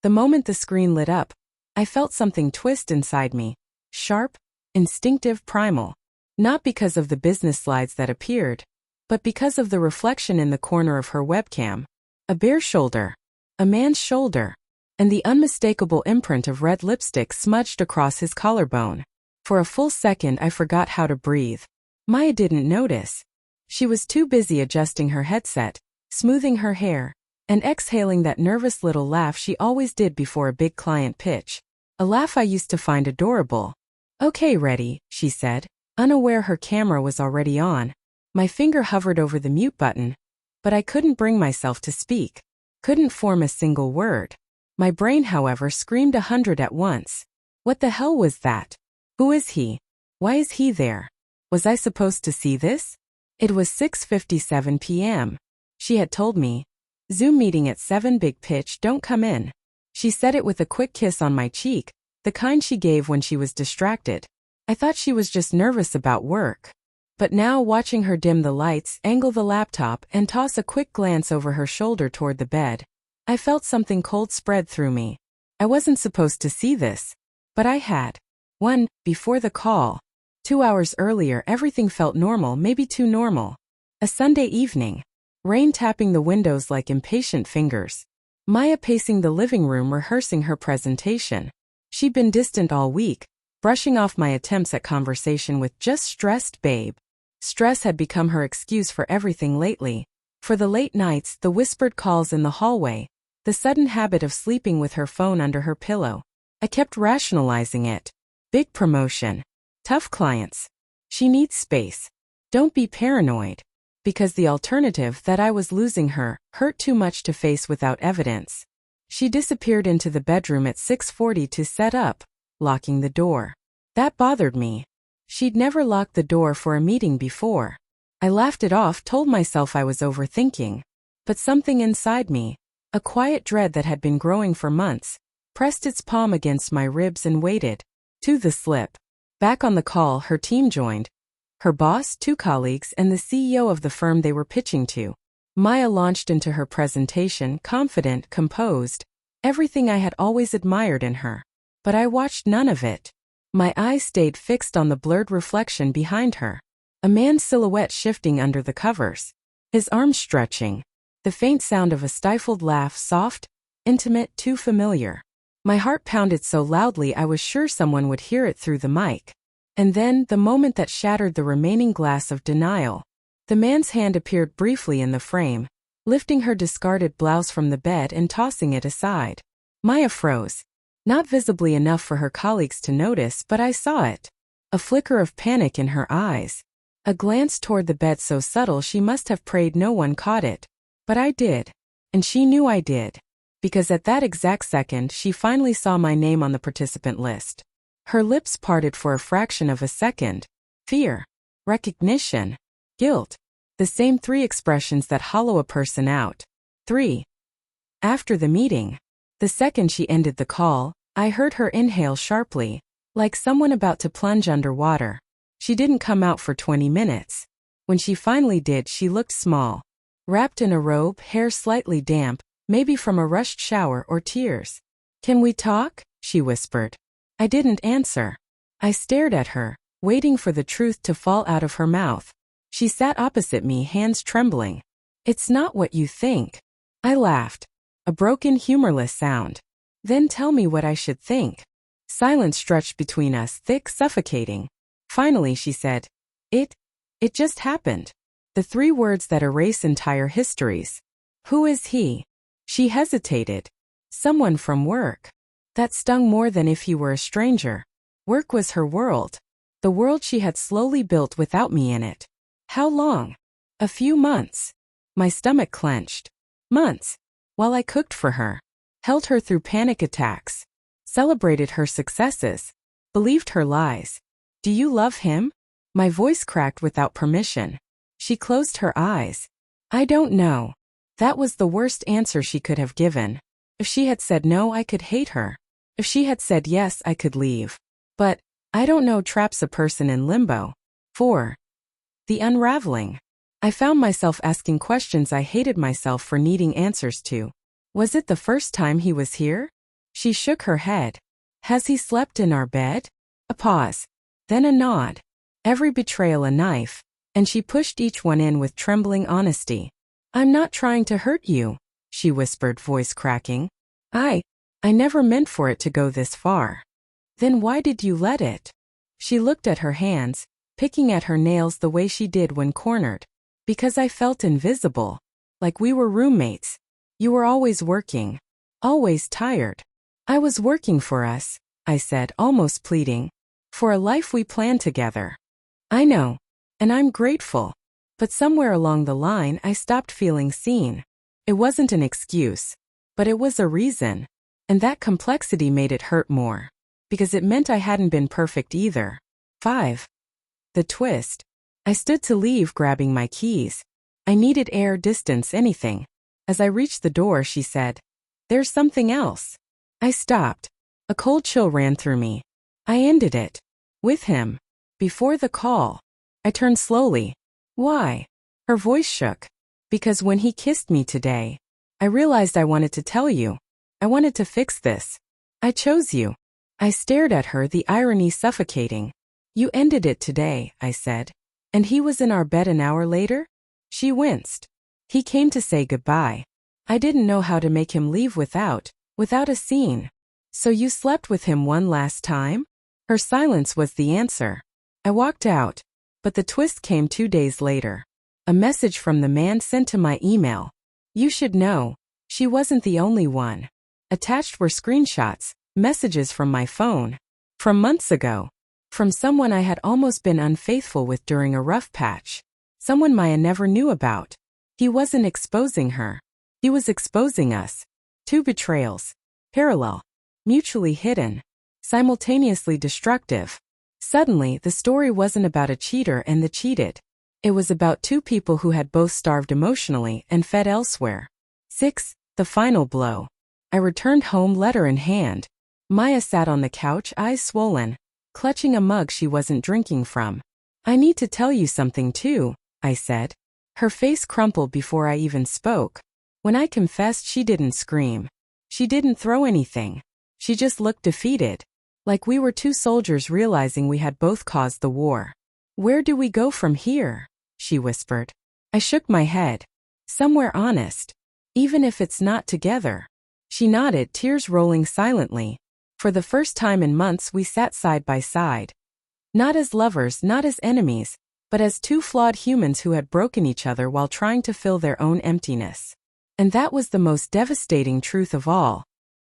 The moment the screen lit up, I felt something twist inside me. Sharp, instinctive, primal. Not because of the business slides that appeared, but because of the reflection in the corner of her webcam. A bare shoulder. A man's shoulder. And the unmistakable imprint of red lipstick smudged across his collarbone. For a full second I forgot how to breathe. Maya didn't notice. She was too busy adjusting her headset, smoothing her hair, and exhaling that nervous little laugh she always did before a big client pitch. A laugh I used to find adorable. "Okay, ready," she said, unaware her camera was already on. My finger hovered over the mute button, but I couldn't bring myself to speak. Couldn't form a single word. My brain, however, screamed 100 at once. What the hell was that? Who is he? Why is he there? Was I supposed to see this? It was 6:57 p.m. She had told me, "Zoom meeting at 7, big pitch, don't come in." She said it with a quick kiss on my cheek, the kind she gave when she was distracted. I thought she was just nervous about work. But now, watching her dim the lights, angle the laptop, and toss a quick glance over her shoulder toward the bed, I felt something cold spread through me. I wasn't supposed to see this, but I had. Before the call. 2 hours earlier everything felt normal, maybe too normal. A Sunday evening. Rain tapping the windows like impatient fingers. Maya pacing the living room rehearsing her presentation. She'd been distant all week, brushing off my attempts at conversation with just stressed babe. Stress had become her excuse for everything lately. For the late nights, the whispered calls in the hallway, the sudden habit of sleeping with her phone under her pillow. I kept rationalizing it. Big promotion. Tough clients. She needs space. Don't be paranoid. Because the alternative, that I was losing her, hurt too much to face without evidence. She disappeared into the bedroom at 6:40 to set up, locking the door. That bothered me. She'd never locked the door for a meeting before. I laughed it off, told myself I was overthinking. But something inside me, a quiet dread that had been growing for months, pressed its palm against my ribs and waited. To the slip. Back on the call, her team joined. Her boss, 2 colleagues, and the CEO of the firm they were pitching to. Maya launched into her presentation, confident, composed, everything I had always admired in her. But I watched none of it. My eyes stayed fixed on the blurred reflection behind her. A man's silhouette shifting under the covers. His arms stretching. The faint sound of a stifled laugh, soft, intimate, too familiar. My heart pounded so loudly I was sure someone would hear it through the mic. And then, the moment that shattered the remaining glass of denial. The man's hand appeared briefly in the frame, lifting her discarded blouse from the bed and tossing it aside. Maya froze. Not visibly enough for her colleagues to notice, but I saw it. A flicker of panic in her eyes. A glance toward the bed so subtle she must have prayed no one caught it. But I did. And she knew I did. Because at that exact second she finally saw my name on the participant list. Her lips parted for a fraction of a second. Fear. Recognition. Guilt. The same 3 expressions that hollow a person out. 3. After the meeting. The second she ended the call, I heard her inhale sharply, like someone about to plunge underwater. She didn't come out for 20 minutes. When she finally did, she looked small. Wrapped in a robe, hair slightly damp, maybe from a rushed shower or tears. "Can we talk?" she whispered. I didn't answer. I stared at her, waiting for the truth to fall out of her mouth. She sat opposite me, hands trembling. "It's not what you think." I laughed. A broken, humorless sound. "Then tell me what I should think." Silence stretched between us, thick, suffocating. Finally she said, It just happened." The 3 words that erase entire histories. "Who is he?" She hesitated. "Someone from work." That stung more than if he were a stranger. Work was her world. The world she had slowly built without me in it. How long? A few months. My stomach clenched. Months. While I cooked for her. Held her through panic attacks. Celebrated her successes. Believed her lies. "Do you love him?" My voice cracked without permission. She closed her eyes. "I don't know." That was the worst answer she could have given. If she had said no, I could hate her. If she had said yes, I could leave. But, I don't know, traps a person in limbo. 4. The unraveling. I found myself asking questions I hated myself for needing answers to. Was it the first time he was here? She shook her head. Has he slept in our bed? A pause. Then a nod. Every betrayal a knife, and she pushed each one in with trembling honesty. I'm not trying to hurt you, she whispered, voice cracking. I never meant for it to go this far. Then why did you let it? She looked at her hands, picking at her nails the way she did when cornered. Because I felt invisible. Like we were roommates. You were always working. Always tired. I was working for us, I said, almost pleading. For a life we planned together. I know. And I'm grateful. But somewhere along the line I stopped feeling seen. It wasn't an excuse. But it was a reason. And that complexity made it hurt more. Because it meant I hadn't been perfect either. 5. The twist. I stood to leave, grabbing my keys. I needed air, distance, anything. As I reached the door, she said, "There's something else." I stopped. A cold chill ran through me. I ended it. With him. Before the call. I turned slowly. Why? Her voice shook. Because when he kissed me today, I realized I wanted to tell you. I wanted to fix this. I chose you. I stared at her, the irony suffocating. You ended it today, I said. And he was in our bed an hour later? She winced. He came to say goodbye. I didn't know how to make him leave without a scene. So you slept with him one last time? Her silence was the answer. I walked out. But the twist came 2 days later. A message from the man sent to my email. You should know. She wasn't the only one. Attached were screenshots, messages from my phone. From months ago. From someone I had almost been unfaithful with during a rough patch. Someone Maya never knew about. He wasn't exposing her. He was exposing us. 2 betrayals. Parallel. Mutually hidden. Simultaneously destructive. Suddenly, the story wasn't about a cheater and the cheated. It was about 2 people who had both starved emotionally and fed elsewhere. 6. The final blow. I returned home, letter in hand. Maya sat on the couch, eyes swollen, clutching a mug she wasn't drinking from. I need to tell you something too, I said. Her face crumpled before I even spoke. When I confessed, she didn't scream. She didn't throw anything. She just looked defeated. Like we were 2 soldiers realizing we had both caused the war. Where do we go from here? She whispered. I shook my head. Somewhere honest. Even if it's not together. She nodded, tears rolling silently. For the first time in months we sat side by side. Not as lovers, not as enemies, but as 2 flawed humans who had broken each other while trying to fill their own emptiness. And that was the most devastating truth of all.